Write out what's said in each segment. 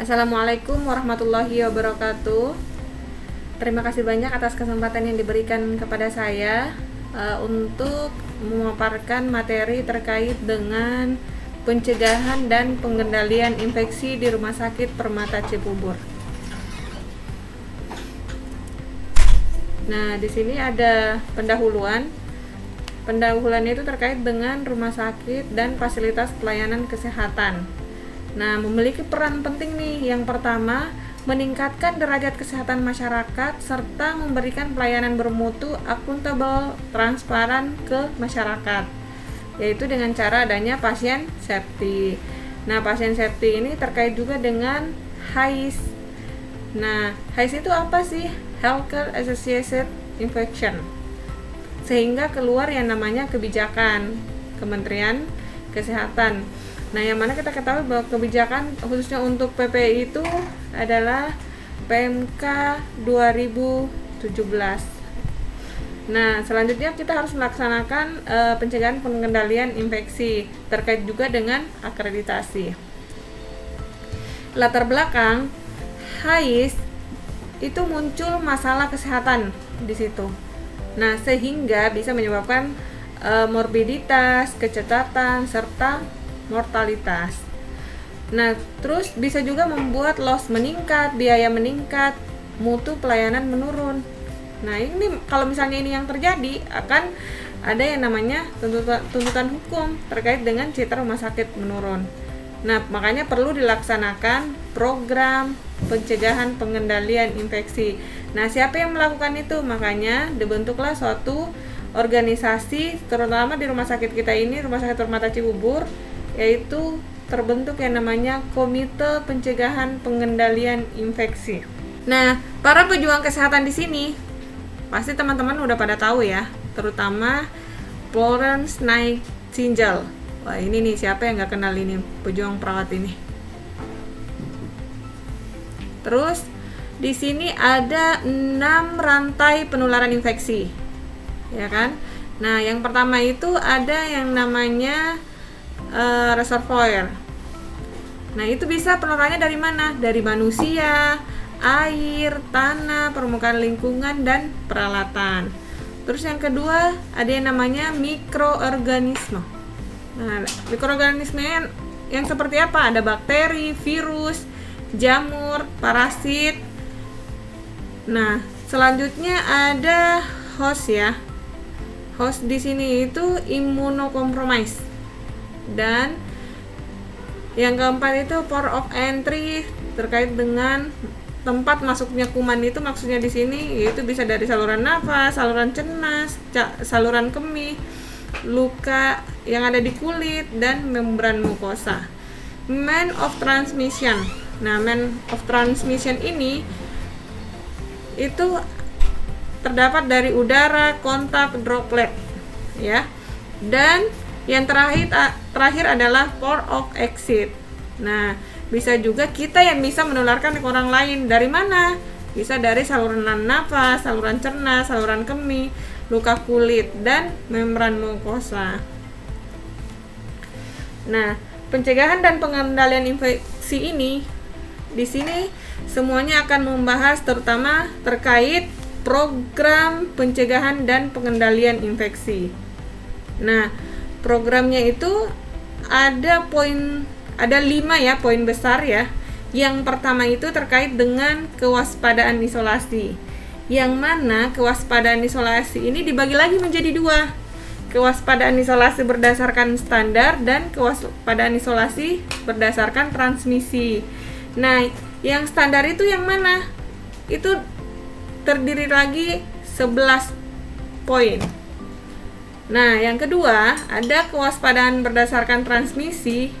Assalamualaikum warahmatullahi wabarakatuh. Terima kasih banyak atas kesempatan yang diberikan kepada saya untuk memaparkan materi terkait dengan pencegahan dan pengendalian infeksi di Rumah Sakit Permata Cibubur. Nah, di sini ada pendahuluan. Pendahuluan itu terkait dengan rumah sakit dan fasilitas pelayanan kesehatan. Nah, memiliki peran penting nih. Yang pertama, meningkatkan derajat kesehatan masyarakat serta memberikan pelayanan bermutu, akuntabel, transparan ke masyarakat, yaitu dengan cara adanya pasien safety. Nah, pasien safety ini terkait juga dengan HAIS. Nah, HAIS itu apa sih? Healthcare Associated Infection. Sehingga keluar yang namanya kebijakan Kementerian Kesehatan. Nah, yang mana kita ketahui bahwa kebijakan khususnya untuk PPI itu adalah PMK 2017. Nah, selanjutnya kita harus melaksanakan pencegahan pengendalian infeksi terkait juga dengan akreditasi. Latar belakang HAIS itu muncul masalah kesehatan di situ. Nah, sehingga bisa menyebabkan morbiditas, kecacatan, serta mortalitas. Nah, terus bisa juga membuat loss meningkat, biaya meningkat, mutu pelayanan menurun. Nah, ini kalau misalnya ini yang terjadi, akan ada yang namanya tuntutan hukum terkait dengan citra rumah sakit menurun. Nah, makanya perlu dilaksanakan program pencegahan pengendalian infeksi. Nah, siapa yang melakukan itu? Makanya dibentuklah suatu organisasi, terutama di rumah sakit kita ini, Rumah Sakit Permata Cibubur, yaitu terbentuk yang namanya Komite Pencegahan Pengendalian Infeksi. Nah, para pejuang kesehatan di sini pasti teman-teman udah pada tahu ya, terutama Florence Nightingale. Wah, ini nih, siapa yang nggak kenal ini pejuang perawat ini? Terus di sini ada 6 rantai penularan infeksi, ya kan? Nah, yang pertama itu ada yang namanya reservoir. Nah, itu bisa penularannya dari mana? Dari manusia, air, tanah, permukaan lingkungan, dan peralatan. Terus yang kedua ada yang namanya mikroorganisme. Nah, mikroorganisme yang seperti apa? Ada bakteri, virus, jamur, parasit. Nah, selanjutnya ada host ya. Host di sini itu immunocompromised. Dan yang keempat itu port of entry, terkait dengan tempat masuknya kuman. Itu maksudnya di sini yaitu bisa dari saluran nafas, saluran cerna, saluran kemih, luka yang ada di kulit, dan membran mukosa. Mode of transmission. Nah, mode of transmission ini itu terdapat dari udara, kontak, droplet ya. Dan yang terakhir adalah port of exit. Nah, bisa juga kita yang bisa menularkan ke orang lain. Dari mana? Bisa dari saluran nafas, saluran cerna, saluran kemih, luka kulit, dan membran mukosa. Nah, pencegahan dan pengendalian infeksi ini di sini semuanya akan membahas terutama terkait program pencegahan dan pengendalian infeksi. Nah, programnya itu ada 5 ya, poin besar ya. Yang pertama itu terkait dengan kewaspadaan isolasi. Yang mana kewaspadaan isolasi ini dibagi lagi menjadi 2. Kewaspadaan isolasi berdasarkan standar dan kewaspadaan isolasi berdasarkan transmisi. Nah, yang standar itu yang mana? Itu terdiri lagi 11 poin. Nah, yang kedua, ada kewaspadaan berdasarkan transmisi.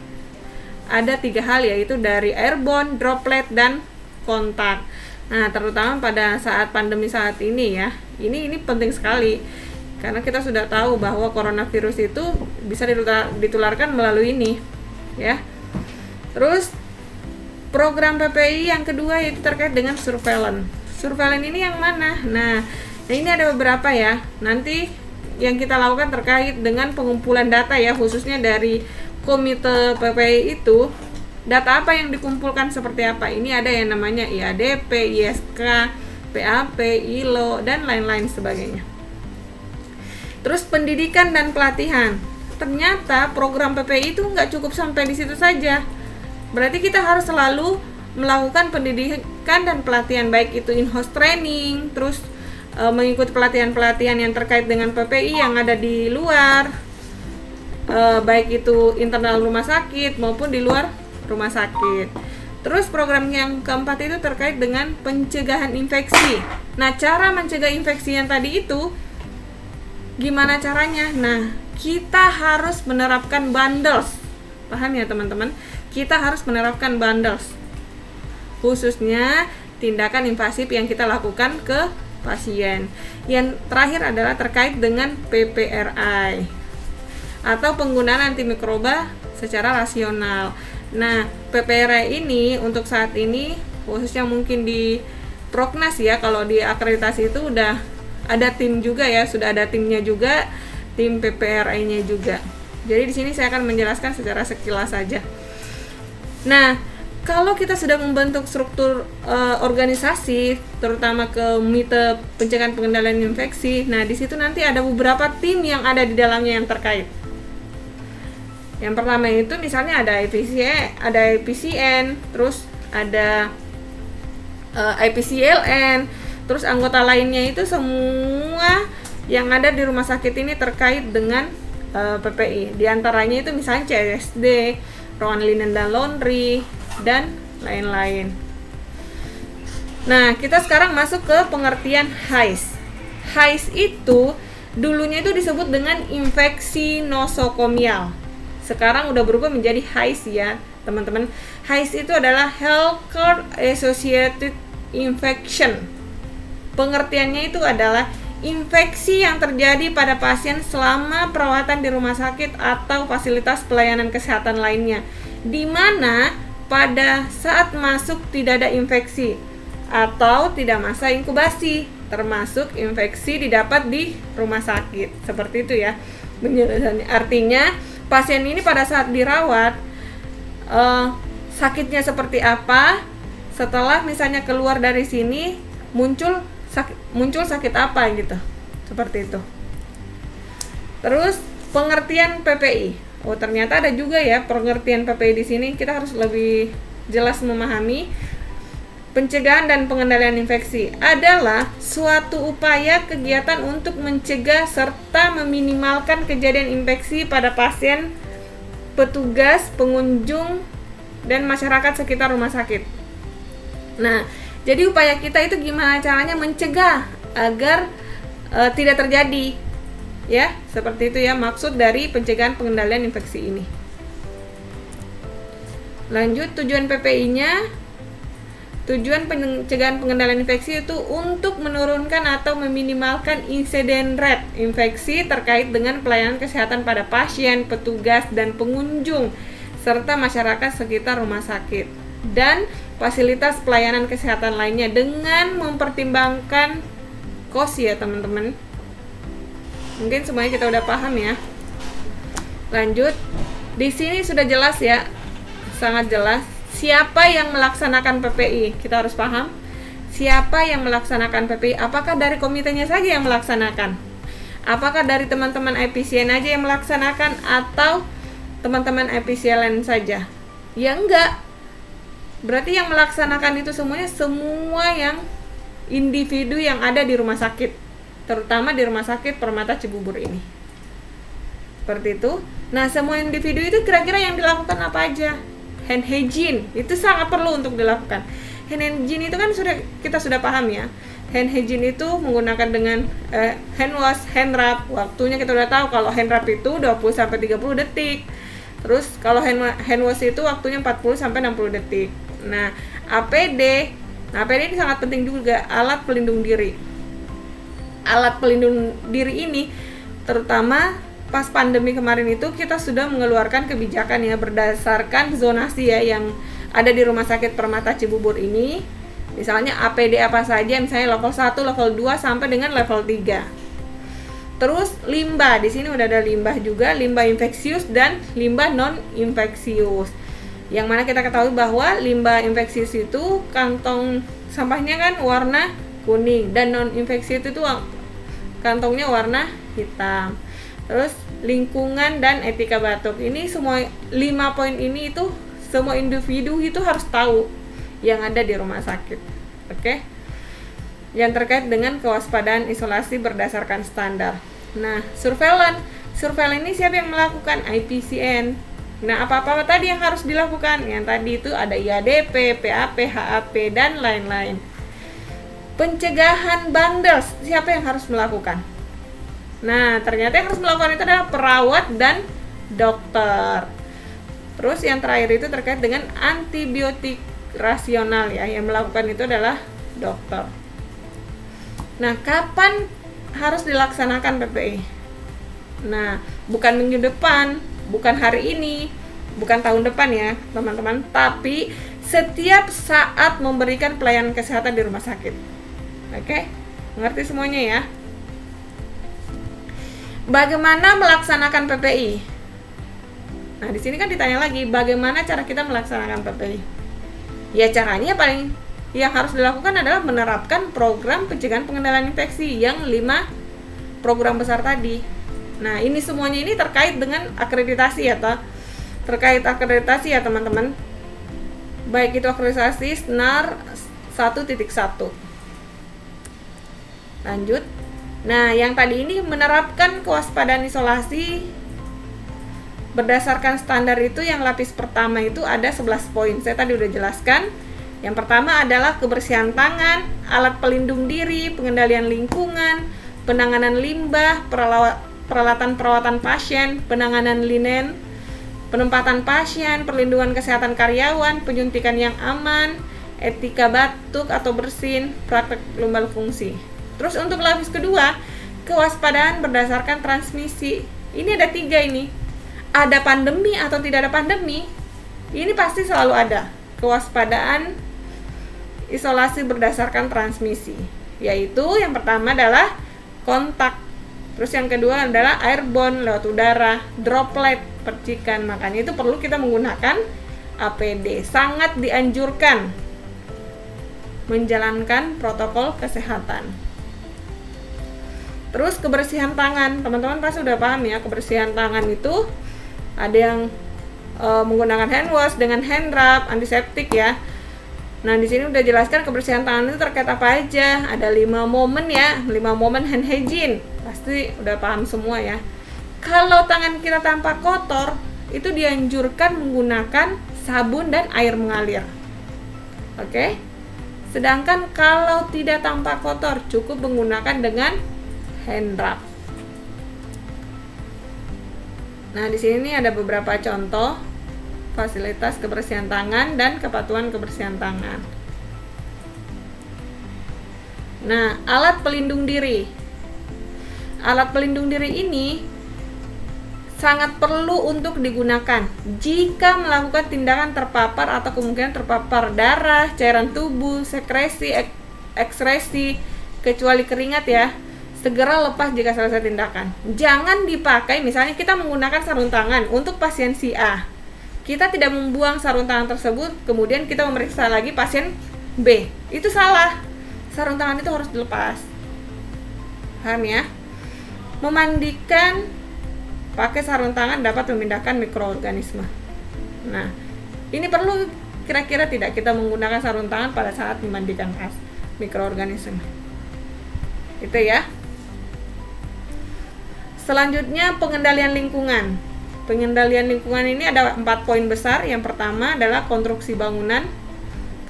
Ada 3 hal, yaitu dari airborne, droplet, dan kontak. Nah, terutama pada saat pandemi saat ini ya. Ini penting sekali. Karena kita sudah tahu bahwa coronavirus itu bisa ditularkan melalui ini, ya. Terus program PPI yang kedua yaitu terkait dengan surveillance. Surveillance ini yang mana? Nah, ini ada beberapa ya. Nanti yang kita lakukan terkait dengan pengumpulan data ya, khususnya dari komite PPI itu Data apa yang dikumpulkan seperti apa? Ini ada yang namanya IADP, ISK, PAP, ILO, dan lain-lain sebagainya. Terus pendidikan dan pelatihan. Ternyata program PPI itu nggak cukup sampai di situ saja. Berarti kita harus selalu melakukan pendidikan dan pelatihan, baik itu in-house training, terus mengikuti pelatihan-pelatihan yang terkait dengan PPI yang ada di luar, baik itu internal rumah sakit maupun di luar rumah sakit. Terus program yang keempat itu terkait dengan pencegahan infeksi. Nah, cara mencegah infeksi yang tadi itu gimana caranya? Nah, kita harus menerapkan bundles. Paham ya teman-teman? Kita harus menerapkan bundles, khususnya tindakan invasif yang kita lakukan ke pasien. Yang terakhir adalah terkait dengan PPRI atau penggunaan antimikroba secara rasional. Nah, PPRI ini untuk saat ini khususnya mungkin di Proknas ya, kalau di akreditasi itu udah ada tim juga ya, sudah ada timnya juga, tim PPRI-nya juga. Jadi di sini saya akan menjelaskan secara sekilas saja. Nah, kalau kita sudah membentuk struktur organisasi, terutama Komite Pencegahan Pengendalian Infeksi, nah di situ nanti ada beberapa tim yang ada di dalamnya yang terkait. Yang pertama itu misalnya ada IPCN, terus ada IPCLN, terus anggota lainnya itu semua yang ada di rumah sakit ini terkait dengan PPI. Di antaranya itu misalnya CSD, ruangan linen dan laundry, dan lain-lain. Nah, kita sekarang masuk ke pengertian HAIS. HAIS itu dulunya itu disebut dengan infeksi nosokomial. Sekarang udah berubah menjadi HAIS ya, teman-teman. HAIS itu adalah Healthcare Associated Infection. Pengertiannya itu adalah infeksi yang terjadi pada pasien selama perawatan di rumah sakit atau fasilitas pelayanan kesehatan lainnya, di mana pada saat masuk tidak ada infeksi atau tidak masa inkubasi, termasuk infeksi didapat di rumah sakit. Seperti itu ya penjelasannya. Artinya pasien ini pada saat dirawat sakitnya seperti apa, setelah misalnya keluar dari sini muncul sakit apa gitu, seperti itu. Terus pengertian PPI. Oh, ternyata ada juga ya pengertian PPI di sini. Kita harus lebih jelas memahami. Pencegahan dan pengendalian infeksi adalah suatu upaya kegiatan untuk mencegah serta meminimalkan kejadian infeksi pada pasien, petugas, pengunjung, dan masyarakat sekitar rumah sakit. Nah, jadi upaya kita itu gimana caranya mencegah agar tidak terjadi, ya, seperti itu ya maksud dari pencegahan pengendalian infeksi ini. Lanjut, tujuan PPI-nya. Tujuan pencegahan pengendalian infeksi itu untuk menurunkan atau meminimalkan insiden rate infeksi terkait dengan pelayanan kesehatan pada pasien, petugas, dan pengunjung, serta masyarakat sekitar rumah sakit dan fasilitas pelayanan kesehatan lainnya dengan mempertimbangkan cost ya teman-teman. Mungkin semuanya kita udah paham ya. Lanjut, di sini sudah jelas ya, sangat jelas. Siapa yang melaksanakan PPI? Kita harus paham siapa yang melaksanakan PPI. Apakah dari komitenya saja yang melaksanakan? Apakah dari teman-teman IPCN aja yang melaksanakan atau teman-teman IPCLN saja? Ya enggak. Berarti yang melaksanakan itu semuanya semua yang individu yang ada di rumah sakit, terutama di Rumah Sakit Permata Cibubur ini. Seperti itu. Nah, semua individu itu kira-kira yang dilakukan apa aja? Hand hygiene itu sangat perlu untuk dilakukan. Hand hygiene itu kan kita sudah paham ya. Hand hygiene itu menggunakan dengan hand wash, hand rub. Waktunya kita udah tahu kalau hand rub itu 20-30 detik. Terus kalau hand wash itu waktunya 40-60 detik. Nah, APD ini sangat penting juga, alat pelindung diri. Alat pelindung diri ini terutama pas pandemi kemarin itu kita sudah mengeluarkan kebijakan ya berdasarkan zonasi ya yang ada di Rumah Sakit Permata Cibubur ini. Misalnya APD apa saja, misalnya level 1, level 2 sampai dengan level 3. Terus limbah, di sini udah ada limbah juga, limbah infeksius dan limbah non infeksius. Yang mana kita ketahui bahwa limbah infeksius itu kantong sampahnya kan warna kuning, dan non infeksius itu kantongnya warna hitam. Terus lingkungan dan etika batuk, ini semua 5 poin ini itu semua individu itu harus tahu yang ada di rumah sakit. Oke? Yang terkait dengan kewaspadaan isolasi berdasarkan standar. Nah, surveillance ini siapa yang melakukan? IPCN. Nah, apa-apa tadi yang harus dilakukan? Yang tadi itu ada IADP, PAP, HAP, dan lain-lain. Pencegahan bandel, siapa yang harus melakukan? Nah, ternyata yang harus melakukan itu adalah perawat dan dokter. Terus yang terakhir itu terkait dengan antibiotik rasional ya, yang melakukan itu adalah dokter. Nah, kapan harus dilaksanakan PPI? Nah, bukan minggu depan, bukan hari ini, bukan tahun depan ya, teman-teman, tapi setiap saat memberikan pelayanan kesehatan di rumah sakit. Oke? Mengerti semuanya ya? Bagaimana melaksanakan PPI? Nah, di sini kan ditanya lagi, bagaimana cara kita melaksanakan PPI? Ya, caranya paling yang harus dilakukan adalah menerapkan program pencegahan pengendalian infeksi yang 5 program besar tadi. Nah, ini semuanya ini terkait dengan akreditasi ya, terkait akreditasi ya, teman-teman. Baik itu akreditasi SNAR 1.1. Lanjut. Nah, yang tadi ini menerapkan kewaspadaan isolasi berdasarkan standar itu yang lapis pertama itu ada 11 poin. Saya tadi udah jelaskan. Yang pertama adalah kebersihan tangan, alat pelindung diri, pengendalian lingkungan, penanganan limbah, peralatan perawatan pasien, penanganan linen, penempatan pasien, perlindungan kesehatan karyawan, penyuntikan yang aman, etika batuk atau bersin, praktek lumbar fungsi. Terus untuk lapis kedua, kewaspadaan berdasarkan transmisi. Ini ada 3 ini. Ada pandemi atau tidak ada pandemi, ini pasti selalu ada kewaspadaan isolasi berdasarkan transmisi. Yaitu yang pertama adalah kontak. Terus yang kedua adalah airborne lewat udara, droplet, percikan. Makanya itu perlu kita menggunakan APD. Sangat dianjurkan menjalankan protokol kesehatan. Terus kebersihan tangan, teman-teman pasti udah paham ya, kebersihan tangan itu ada yang menggunakan hand wash dengan hand rub, antiseptik ya. Nah, di sini udah jelaskan kebersihan tangan itu terkait apa aja. Ada 5 momen ya, 5 momen hand hygiene. Pasti udah paham semua ya. Kalau tangan kita tampak kotor, itu dianjurkan menggunakan sabun dan air mengalir. Oke? Sedangkan kalau tidak tampak kotor, cukup menggunakan dengan hand rub. Nah, di sini ada beberapa contoh fasilitas kebersihan tangan dan kepatuhan kebersihan tangan. Nah, alat pelindung diri. Alat pelindung diri ini sangat perlu untuk digunakan jika melakukan tindakan terpapar atau kemungkinan terpapar darah, cairan tubuh, sekresi, ekskresi, kecuali keringat ya. Segera lepas jika selesai tindakan. Jangan dipakai, misalnya kita menggunakan sarung tangan untuk pasien si A. Kita tidak membuang sarung tangan tersebut, kemudian kita memeriksa lagi pasien B. Itu salah. Sarung tangan itu harus dilepas. Paham ya? Memandikan pakai sarung tangan dapat memindahkan mikroorganisme. Nah, ini perlu kira-kira tidak kita menggunakan sarung tangan pada saat memandikan mikroorganisme. Itu ya. Selanjutnya pengendalian lingkungan. Pengendalian lingkungan ini ada 4 poin besar. Yang pertama adalah konstruksi bangunan,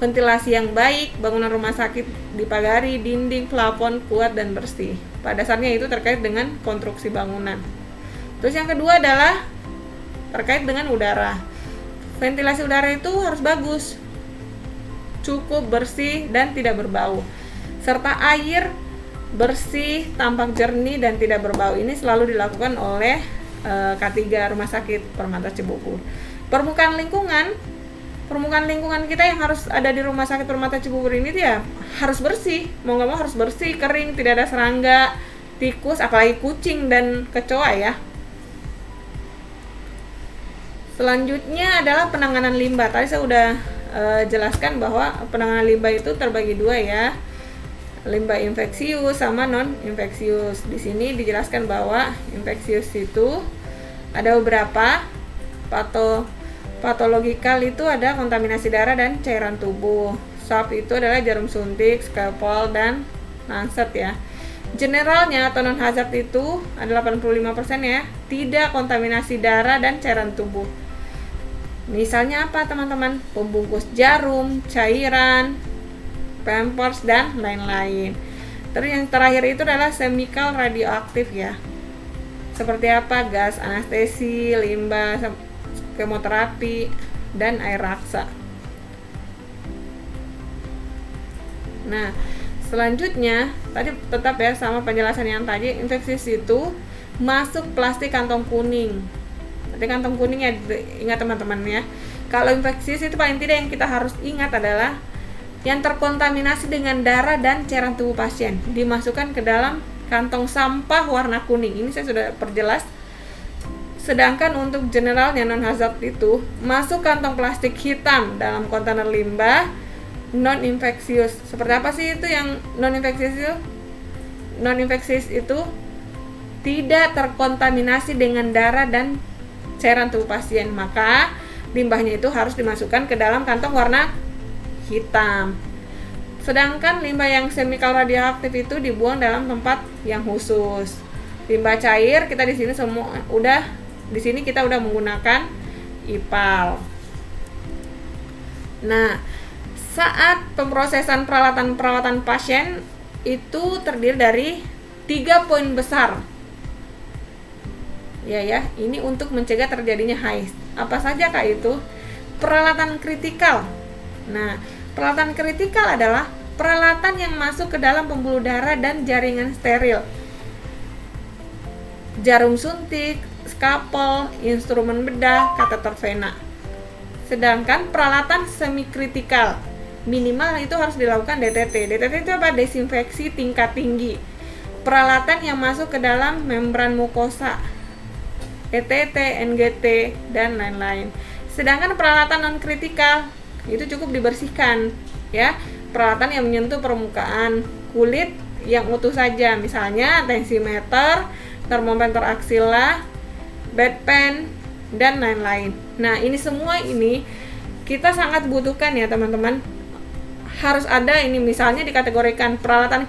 ventilasi yang baik, bangunan rumah sakit dipagari, dinding, plafon kuat dan bersih. Pada dasarnya itu terkait dengan konstruksi bangunan. Terus yang kedua adalah terkait dengan udara. Ventilasi udara itu harus bagus, cukup bersih dan tidak berbau. Serta air bersih, tampak jernih dan tidak berbau. Ini selalu dilakukan oleh K3 Rumah Sakit Permata Cibubur. Permukaan lingkungan kita yang harus ada di Rumah Sakit Permata Cibubur ini dia harus bersih. Mau nggak mau harus bersih, kering, tidak ada serangga, tikus, apalagi kucing dan kecoa ya. Selanjutnya adalah penanganan limbah. Tadi saya udah jelaskan bahwa penanganan limbah itu terbagi dua ya, limbah infeksius sama non infeksius. Di sini dijelaskan bahwa infeksius itu ada beberapa. Patologikal itu ada kontaminasi darah dan cairan tubuh. Soft itu adalah jarum suntik, scalpel, dan lancet ya. Generalnya atau non hazard itu ada 85% ya, tidak kontaminasi darah dan cairan tubuh. Misalnya apa teman-teman? Pembungkus jarum, cairan, pampers, dan lain-lain. Terus yang terakhir itu adalah chemical radioaktif ya. Seperti apa? Gas anestesi, limbah, kemoterapi, dan air raksa. Nah, selanjutnya tadi tetap ya sama penjelasan yang tadi, infeksius itu masuk plastik kantong kuning. Tadi kantong kuning ya, ingat teman-teman ya. Kalau infeksius itu paling tidak yang kita harus ingat adalah yang terkontaminasi dengan darah dan cairan tubuh pasien dimasukkan ke dalam kantong sampah warna kuning. Ini saya sudah perjelas. Sedangkan untuk generalnya non hazard itu masuk kantong plastik hitam dalam kontainer limbah non infeksius. Seperti apa sih itu yang non infeksius itu? Non infeksius itu tidak terkontaminasi dengan darah dan cairan tubuh pasien, maka limbahnya itu harus dimasukkan ke dalam kantong warna hitam. Sedangkan limbah yang chemical radioaktif itu dibuang dalam tempat yang khusus. Limbah cair kita di sini semua kita udah menggunakan IPAL. Nah, saat pemrosesan peralatan pasien itu terdiri dari 3 poin besar. Ya, ini untuk mencegah terjadinya HAIS. Apa saja Kak itu? Peralatan kritikal. Nah, peralatan kritikal adalah peralatan yang masuk ke dalam pembuluh darah dan jaringan steril. Jarum suntik, skapel, instrumen bedah, kateter vena. Sedangkan peralatan semi kritikal, minimal itu harus dilakukan DTT. DTT itu apa? Desinfeksi tingkat tinggi. Peralatan yang masuk ke dalam membran mukosa, ETT, NGT, dan lain-lain. Sedangkan peralatan non kritikal itu cukup dibersihkan ya. Peralatan yang menyentuh permukaan kulit yang utuh saja, misalnya tensimeter, termometer aksila, bedpan, dan lain-lain. Nah, ini semua ini kita sangat butuhkan ya teman-teman. Harus ada ini, misalnya dikategorikan peralatan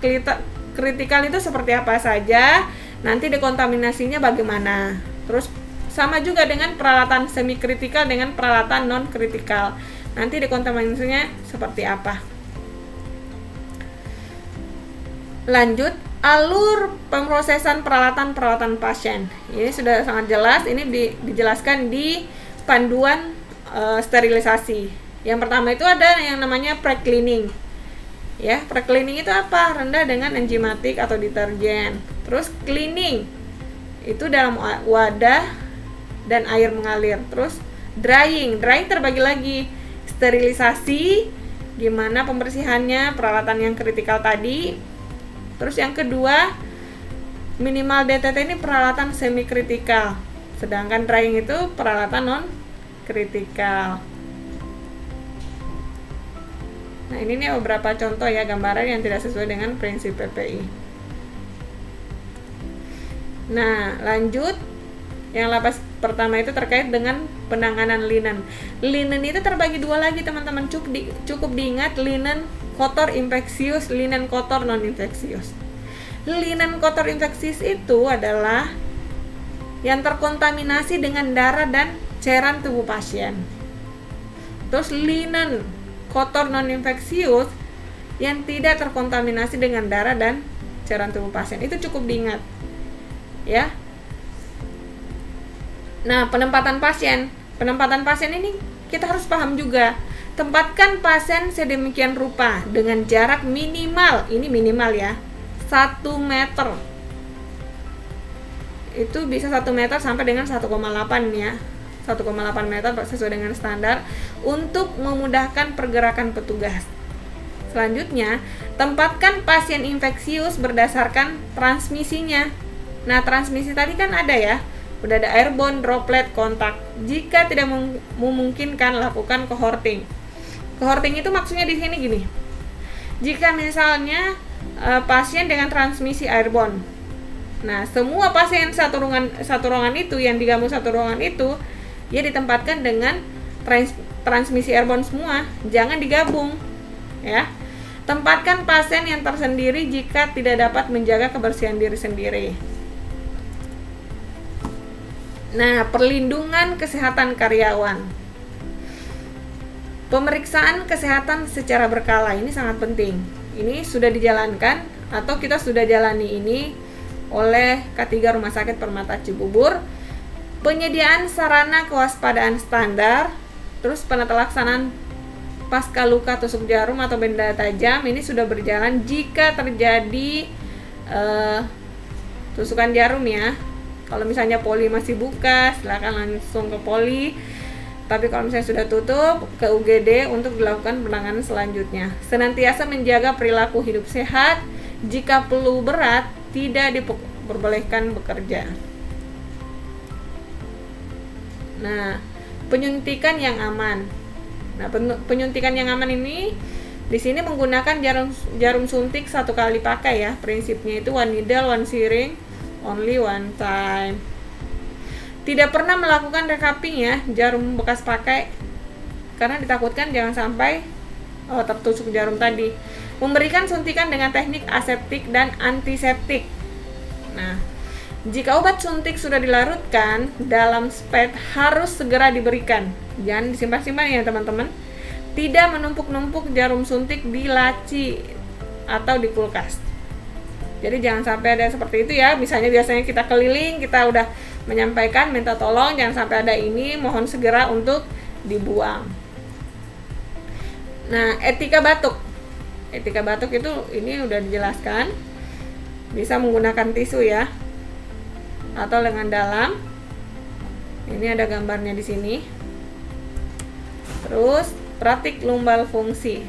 kritikal itu seperti apa saja, nanti dekontaminasinya bagaimana. Terus sama juga dengan peralatan semi kritikal dengan peralatan non kritikal, nanti dekontaminasinya seperti apa. Lanjut, alur pemrosesan peralatan pasien. Ini sudah sangat jelas, ini dijelaskan di panduan sterilisasi. Yang pertama itu ada yang namanya pre-cleaning. Ya, pre-cleaning itu apa? Rendah dengan enzimatik atau deterjen. Terus cleaning itu dalam wadah dan air mengalir. Terus drying terbagi lagi. Sterilisasi, gimana pembersihannya peralatan yang kritikal tadi. Terus yang kedua, minimal DTT ini peralatan semi kritikal. Sedangkan drying itu peralatan non kritikal. Nah, ini nih beberapa contoh ya gambaran yang tidak sesuai dengan prinsip PPI. Nah, lanjut. Yang lapas pertama itu terkait dengan penanganan linen. Linen itu terbagi dua lagi teman-teman. Cukup diingat, linen kotor infeksius, linen kotor non infeksius. Linen kotor infeksius itu adalah yang terkontaminasi dengan darah dan cairan tubuh pasien. Terus linen kotor non infeksius yang tidak terkontaminasi dengan darah dan cairan tubuh pasien. Itu cukup diingat ya. Nah, penempatan pasien ini kita harus paham juga. Tempatkan pasien sedemikian rupa dengan jarak minimal, ini minimal ya, 1 meter. Itu bisa 1 meter sampai dengan 1,8 ya. 1,8 meter sesuai dengan standar untuk memudahkan pergerakan petugas. Selanjutnya, tempatkan pasien infeksius berdasarkan transmisinya. Nah, transmisi tadi kan ada ya. Udah ada airborne droplet kontak. Jika tidak memungkinkan, lakukan cohorting. Cohorting itu maksudnya di sini gini. Jika misalnya pasien dengan transmisi airborne, nah semua pasien satu ruangan itu yang digabung satu ruangan itu, dia ditempatkan dengan transmisi airborne semua, jangan digabung, ya. Tempatkan pasien yang tersendiri jika tidak dapat menjaga kebersihan diri sendiri. Nah, perlindungan kesehatan karyawan. Pemeriksaan kesehatan secara berkala ini sangat penting. Ini sudah dijalankan atau kita sudah jalani ini oleh K3 Rumah Sakit Permata Cibubur. Penyediaan sarana kewaspadaan standar, terus penata laksanaan pasca luka tusuk jarum atau benda tajam ini sudah berjalan. Jika terjadi tusukan jarum ya, kalau misalnya poli masih buka, silakan langsung ke poli. Tapi kalau misalnya sudah tutup, ke UGD untuk dilakukan penanganan selanjutnya. Senantiasa menjaga perilaku hidup sehat. Jika flu berat, tidak diperbolehkan bekerja. Nah, penyuntikan yang aman. Nah, penyuntikan yang aman ini di sini menggunakan jarum suntik satu kali pakai ya. Prinsipnya itu one needle, one syringe, only one time. Tidak pernah melakukan recapping ya jarum bekas pakai, karena ditakutkan jangan sampai tertusuk jarum tadi. Memberikan suntikan dengan teknik aseptik dan antiseptik. Nah, jika obat suntik sudah dilarutkan dalam spet harus segera diberikan. Jangan disimpan-simpan ya teman-teman. Tidak menumpuk-numpuk jarum suntik di laci atau di kulkas. Jadi jangan sampai ada seperti itu ya. Biasanya kita keliling, kita udah menyampaikan minta tolong jangan sampai ada ini, mohon segera untuk dibuang. Nah, etika batuk. Etika batuk itu ini udah dijelaskan. Bisa menggunakan tisu ya. Atau lengan dalam. Ini ada gambarnya di sini. Terus, praktik lumbal fungsi.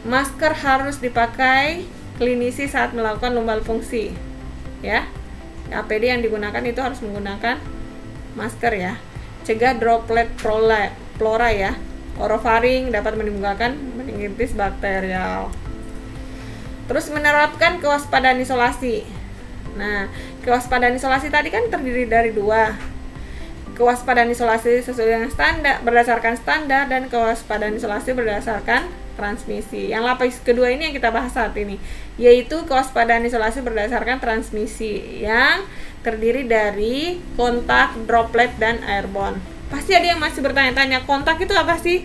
Masker harus dipakai klinisi saat melakukan lumbal fungsi. Ya. APD yang digunakan itu harus menggunakan masker ya. Cegah droplet flora ya. Orofaring dapat menimbulkan meningitis bakterial. Terus menerapkan kewaspadaan isolasi. Nah, kewaspadaan isolasi tadi kan terdiri dari dua. Kewaspadaan isolasi sesuai dengan standar, berdasarkan standar, dan kewaspadaan isolasi berdasarkan transmisi. Yang lapis kedua ini yang kita bahas saat ini, yaitu kewaspadaan isolasi berdasarkan transmisi yang terdiri dari kontak, droplet, dan airborne. Pasti ada yang masih bertanya-tanya, kontak itu apa sih?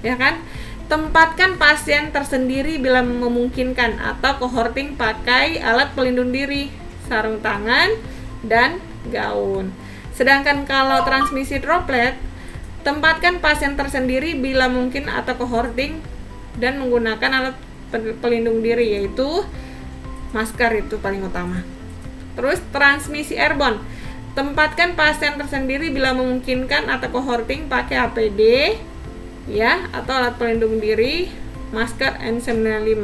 Ya kan? Tempatkan pasien tersendiri bila memungkinkan atau cohorting pakai alat pelindung diri, sarung tangan, dan gaun. Sedangkan kalau transmisi droplet, tempatkan pasien tersendiri bila mungkin atau cohorting dan menggunakan alat pelindung diri, yaitu masker itu paling utama. Terus transmisi airborne, tempatkan pasien tersendiri bila memungkinkan atau cohorting pakai APD ya, atau alat pelindung diri, masker N95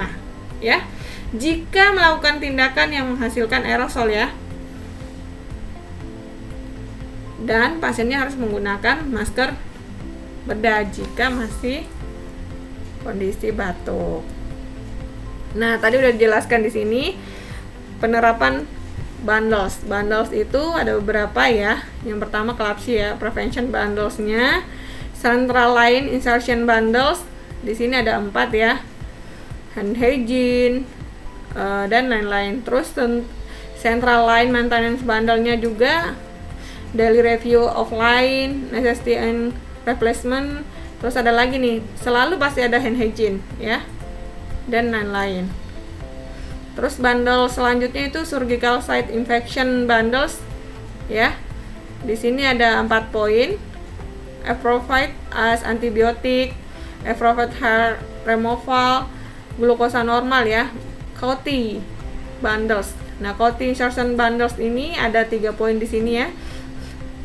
ya. Jika melakukan tindakan yang menghasilkan aerosol ya, dan pasiennya harus menggunakan masker bedah jika masih kondisi batuk. Nah, tadi udah dijelaskan di sini penerapan bundles. Bundles itu ada beberapa ya. Yang pertama KLAPSI ya, prevention bundlesnya. Central line insertion bundles. Di sini ada 4 ya. Hand hygiene dan lain-lain. Terus central line maintenance bundle-nya juga, daily review of line, necessity and replacement. Terus ada lagi nih, selalu pasti ada hand hygiene ya, dan lain-lain. Terus bundle selanjutnya itu surgical site infection bundles ya. Di sini ada 4 poin. Aprophyte as antibiotik, aprophyte hair removal, glukosa normal ya. COTI bundles. Nah, COTI insertion bundles ini ada 3 poin di sini ya.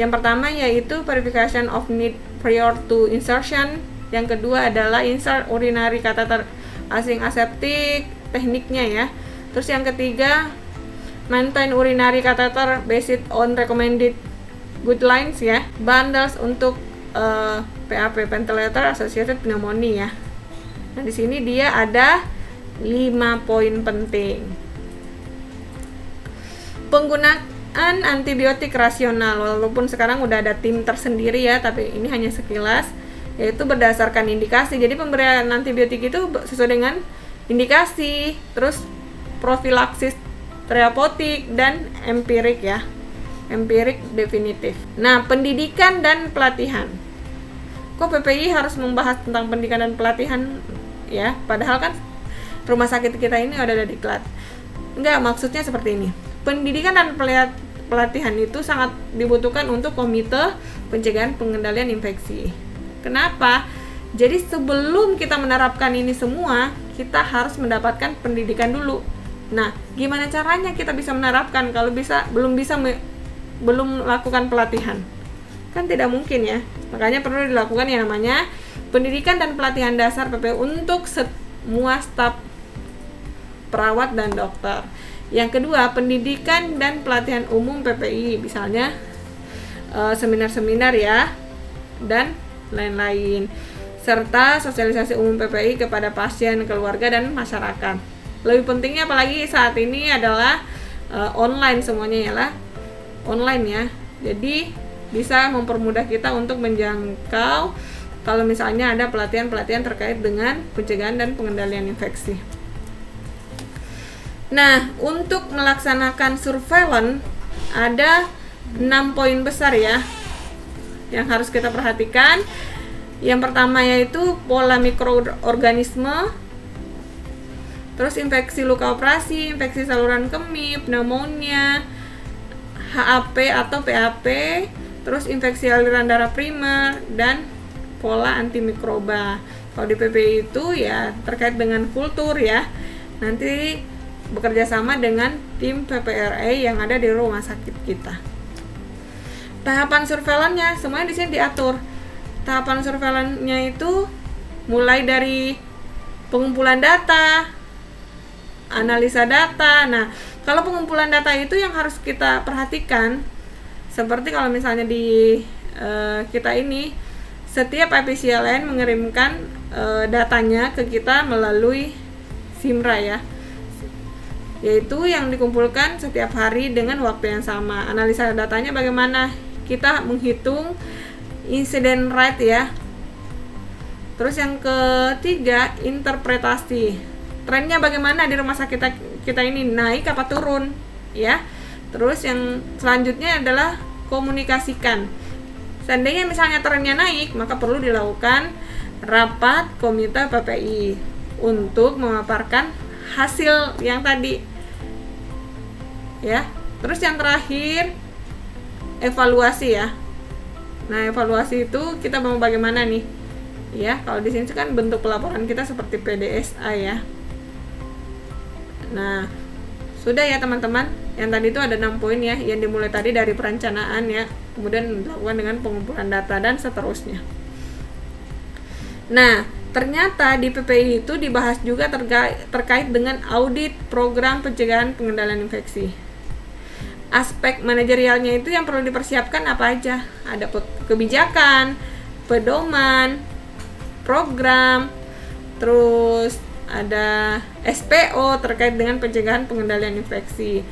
Yang pertama yaitu verification of need prior to insertion. Yang kedua adalah insert urinary catheter asing aseptik, tekniknya ya. Terus yang ketiga, maintain urinary catheter based on recommended guidelines ya, bundles untuk PAP, ventilator associated pneumonia ya. Nah, di sini dia ada 5 poin penting. Penggunaan antibiotik rasional, walaupun sekarang udah ada tim tersendiri ya, tapi ini hanya sekilas, yaitu berdasarkan indikasi. Jadi pemberian antibiotik itu sesuai dengan indikasi, terus profilaksis terapeutik dan empirik ya, empirik definitif. Nah, pendidikan dan pelatihan. Kok PPI harus membahas tentang pendidikan dan pelatihan ya? Padahal kan rumah sakit kita ini udah ada diklat. Enggak, maksudnya seperti ini. Pendidikan dan pelatihan itu sangat dibutuhkan untuk komite pencegahan pengendalian infeksi. Kenapa? Jadi sebelum kita menerapkan ini semua, kita harus mendapatkan pendidikan dulu. Nah, gimana caranya kita bisa menerapkan kalau belum melakukan pelatihan? Kan tidak mungkin ya. Makanya perlu dilakukan yang namanya pendidikan dan pelatihan dasar PPI untuk semua staf perawat dan dokter. Yang kedua, pendidikan dan pelatihan umum PPI, misalnya seminar-seminar ya, dan lain-lain, serta sosialisasi umum PPI kepada pasien, keluarga, dan masyarakat. Lebih pentingnya apalagi saat ini adalah online, semuanya ya lah online ya. Jadi bisa mempermudah kita untuk menjangkau kalau misalnya ada pelatihan-pelatihan terkait dengan pencegahan dan pengendalian infeksi. Nah, untuk melaksanakan surveillance ada 6 poin besar ya yang harus kita perhatikan. Yang pertama yaitu pola mikroorganisme, terus infeksi luka operasi, infeksi saluran kemih, pneumonia, HAP atau PAP, terus infeksi aliran darah primer, dan pola antimikroba. Kalau di PPI itu ya terkait dengan kultur ya, nanti bekerja sama dengan tim PPRA yang ada di rumah sakit kita. Tahapan surveillance-nya semuanya di sini diatur. Tahapan surveillance-nya itu mulai dari pengumpulan data, analisa data. Nah, kalau pengumpulan data itu yang harus kita perhatikan, seperti kalau misalnya di kita ini, setiap IPCLN mengirimkan datanya ke kita melalui SIMRA ya, yaitu yang dikumpulkan setiap hari dengan waktu yang sama. Analisa datanya bagaimana? Kita menghitung incident rate ya. Terus yang ketiga, interpretasi. Trennya bagaimana di rumah sakit kita ini, naik apa turun ya. Terus yang selanjutnya adalah komunikasikan. Seandainya misalnya trennya naik, maka perlu dilakukan rapat komite PPI untuk memaparkan hasil yang tadi ya. Terus yang terakhir, evaluasi ya. Nah, evaluasi itu kita mau bagaimana nih ya. Kalau di sini kan bentuk pelaporan kita seperti PDSA ya. Nah, sudah ya teman-teman, yang tadi itu ada 6 poin ya, yang dimulai tadi dari perencanaan ya, kemudian dilakukan dengan pengumpulan data dan seterusnya. Nah, ternyata di PPI itu dibahas juga terkait dengan audit program pencegahan pengendalian infeksi. Aspek manajerialnya itu yang perlu dipersiapkan apa aja? Ada kebijakan, pedoman, program, terus ada SPO terkait dengan pencegahan pengendalian infeksi.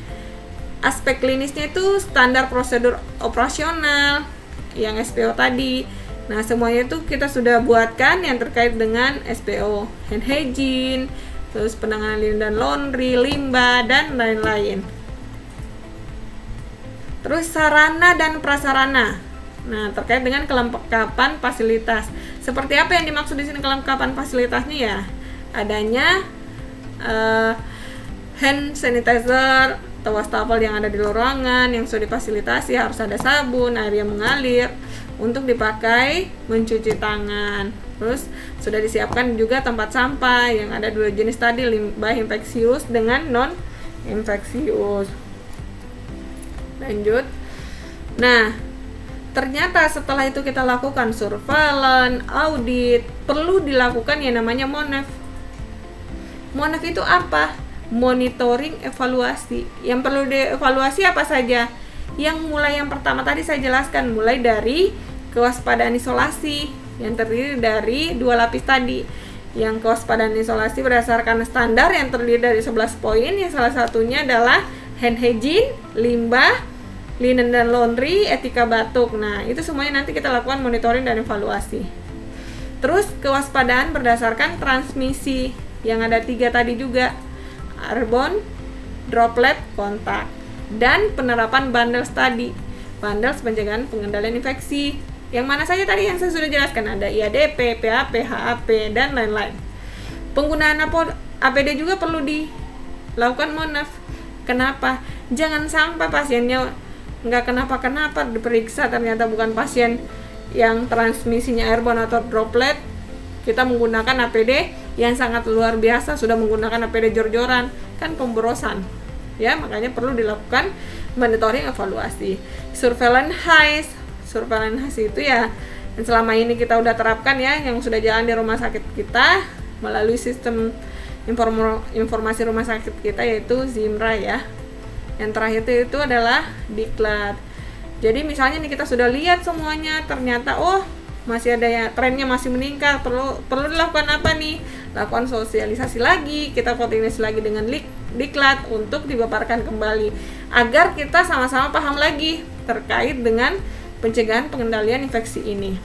Aspek klinisnya itu standar prosedur operasional yang SPO tadi. Nah, semuanya itu kita sudah buatkan yang terkait dengan SPO, hand hygiene, terus penanganan linin dan laundry, limbah, dan lain-lain. Terus sarana dan prasarana. Nah, terkait dengan kelengkapan fasilitas. Seperti apa yang dimaksud di sini kelengkapan fasilitasnya ya? Adanya hand sanitizer atau wastafel yang ada di ruangan yang sudah difasilitasi, harus ada sabun, air yang mengalir untuk dipakai mencuci tangan. Terus sudah disiapkan juga tempat sampah yang ada 2 jenis tadi, limbah infeksius dengan non infeksius. Lanjut. Nah, ternyata setelah itu kita lakukan surveillance, audit, perlu dilakukan yang namanya MONEF. MONEF itu apa? Monitoring evaluasi. Yang perlu dievaluasi apa saja? yang pertama tadi saya jelaskan, mulai dari kewaspadaan isolasi yang terdiri dari 2 lapis tadi. Yang kewaspadaan isolasi berdasarkan standar yang terdiri dari 11 poin, yang salah satunya adalah hand hygiene, limbah, linen dan laundry, etika batuk. Nah, itu semuanya nanti kita lakukan monitoring dan evaluasi. Terus kewaspadaan berdasarkan transmisi yang ada 3 tadi juga, airborne, droplet, kontak, dan penerapan bundles tadi, bundles pencegahan pengendalian infeksi. Yang mana saja tadi yang saya sudah jelaskan, ada IADP, PAP, HAP, dan lain-lain. Penggunaan APD juga perlu dilakukan monaf. Kenapa? Jangan sampai pasiennya nggak kenapa-kenapa diperiksa, ternyata bukan pasien yang transmisinya airborne atau droplet, kita menggunakan APD yang sangat luar biasa, sudah menggunakan APD jor-joran, kan pemborosan. Ya, makanya perlu dilakukan monitoring evaluasi. Surveillance itu ya yang selama ini kita udah terapkan ya, yang sudah jalan di rumah sakit kita melalui sistem informasi rumah sakit kita, yaitu ZIMRA ya. Yang terakhir itu adalah diklat. Jadi misalnya nih kita sudah lihat semuanya, ternyata masih ada ya, trennya masih meningkat, perlu dilakukan apa nih? Lakukan sosialisasi lagi, kita koordinasi lagi dengan diklat untuk dipaparkan kembali agar kita sama-sama paham lagi terkait dengan pencegahan pengendalian infeksi ini.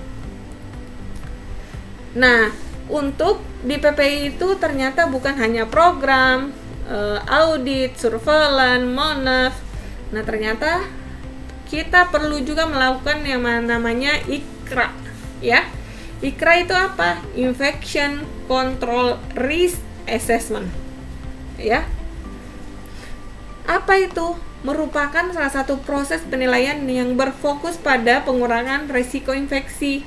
Nah, untuk di PPI itu ternyata bukan hanya program, audit, surveillance, monaf. Nah, ternyata kita perlu juga melakukan yang namanya ICRA ya. ICRA itu apa? Infection Control Risk Assessment ya. Apa itu? Merupakan salah satu proses penilaian yang berfokus pada pengurangan risiko infeksi,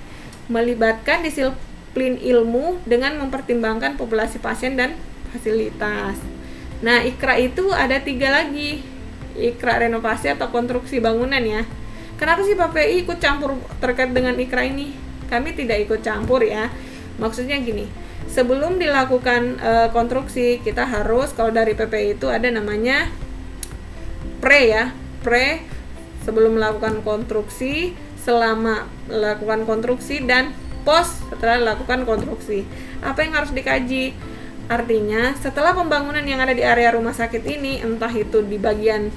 melibatkan disiplin ilmu dengan mempertimbangkan populasi pasien dan fasilitas. Nah, ICRA itu ada 3 lagi. ICRA renovasi atau konstruksi bangunan ya. Kenapa sih PPI ikut campur terkait dengan ICRA ini? Kami tidak ikut campur ya. Maksudnya gini, sebelum dilakukan konstruksi, kita harus, kalau dari PPI itu ada namanya pre sebelum melakukan konstruksi, selama melakukan konstruksi, dan post setelah dilakukan konstruksi. Apa yang harus dikaji? Artinya setelah pembangunan yang ada di area rumah sakit ini, entah itu di bagian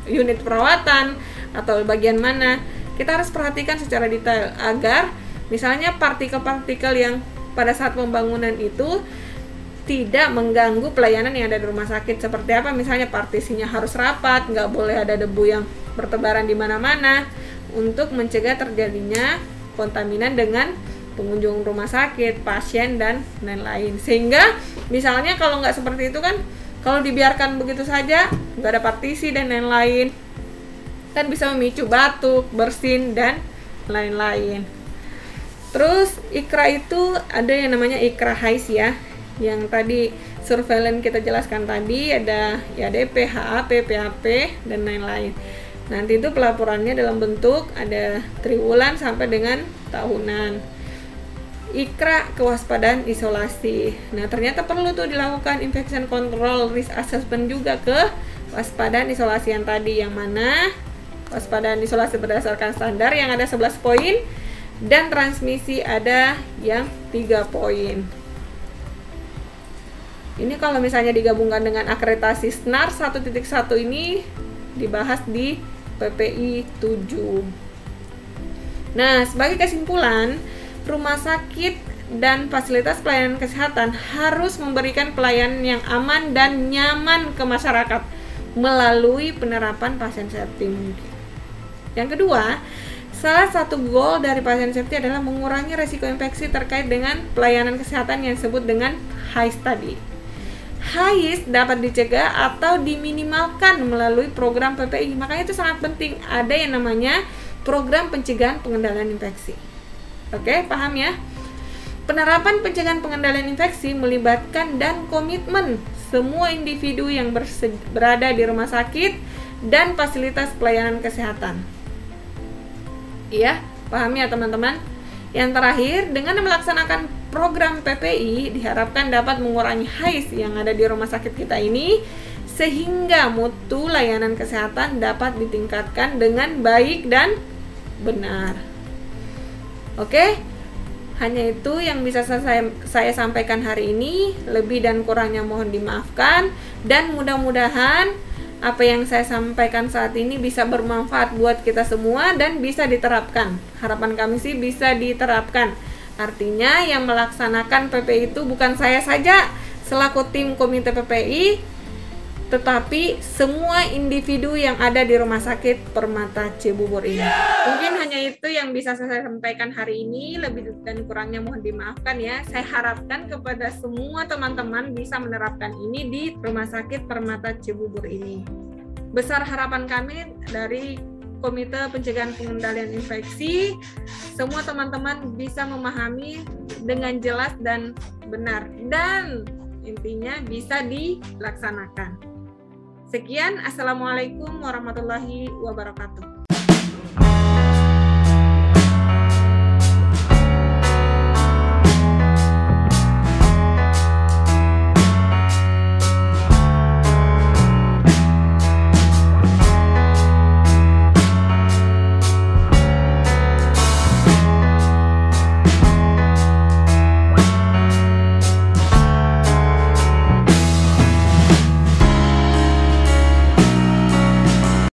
unit perawatan atau bagian mana, kita harus perhatikan secara detail agar misalnya partikel-partikel yang pada saat pembangunan itu tidak mengganggu pelayanan yang ada di rumah sakit. Seperti apa? Misalnya partisinya harus rapat, nggak boleh ada debu yang bertebaran di mana-mana, untuk mencegah terjadinya kontaminan dengan pengunjung rumah sakit, pasien, dan lain-lain. Sehingga misalnya kalau nggak seperti itu kan, kalau dibiarkan begitu saja, nggak ada partisi dan lain-lain, kan bisa memicu batuk, bersin, dan lain-lain. Terus ICRA itu ada yang namanya ICRA HAIS ya. Yang tadi surveillance kita jelaskan tadi, ada IADP, HAP, PAP, dan lain-lain. Nanti itu pelaporannya dalam bentuk ada triwulan sampai dengan tahunan. ICRA kewaspadaan isolasi. Nah, ternyata perlu tuh dilakukan infection control risk assessment juga ke kewaspadaan isolasi yang tadi, yang mana kewaspadaan isolasi berdasarkan standar yang ada 11 poin, dan transmisi ada yang 3 poin. Ini kalau misalnya digabungkan dengan akreditasi SNAR 1.1 ini dibahas di PPI 7. Nah, sebagai kesimpulan, rumah sakit dan fasilitas pelayanan kesehatan harus memberikan pelayanan yang aman dan nyaman ke masyarakat melalui penerapan pasien safety. Yang kedua, salah satu goal dari pasien safety adalah mengurangi risiko infeksi terkait dengan pelayanan kesehatan yang disebut dengan HAIS tadi. HAIS dapat dicegah atau diminimalkan melalui program PPI. Makanya itu sangat penting, ada yang namanya program pencegahan pengendalian infeksi. Oke, paham ya? Penerapan pencegahan pengendalian infeksi melibatkan dan komitmen semua individu yang berada di rumah sakit dan fasilitas pelayanan kesehatan. Iya, paham ya teman-teman? Yang terakhir, dengan melaksanakan program PPI diharapkan dapat mengurangi HAIS yang ada di rumah sakit kita ini, sehingga mutu layanan kesehatan dapat ditingkatkan dengan baik dan benar. Oke, hanya itu yang bisa saya sampaikan hari ini. Lebih dan kurangnya mohon dimaafkan, dan mudah-mudahan apa yang saya sampaikan saat ini bisa bermanfaat buat kita semua dan bisa diterapkan. Harapan kami sih bisa diterapkan. Artinya yang melaksanakan PPI itu bukan saya saja selaku tim komite PPI, tetapi semua individu yang ada di Rumah Sakit Permata Cibubur ini. Mungkin hanya itu yang bisa saya sampaikan hari ini. Lebih dan kurangnya mohon dimaafkan ya. Saya harapkan kepada semua teman-teman bisa menerapkan ini di Rumah Sakit Permata Cibubur ini. Besar harapan kami dari Komite Pencegahan Pengendalian Infeksi, semua teman-teman bisa memahami dengan jelas dan benar, dan intinya bisa dilaksanakan. Sekian, Assalamualaikum warahmatullahi wabarakatuh.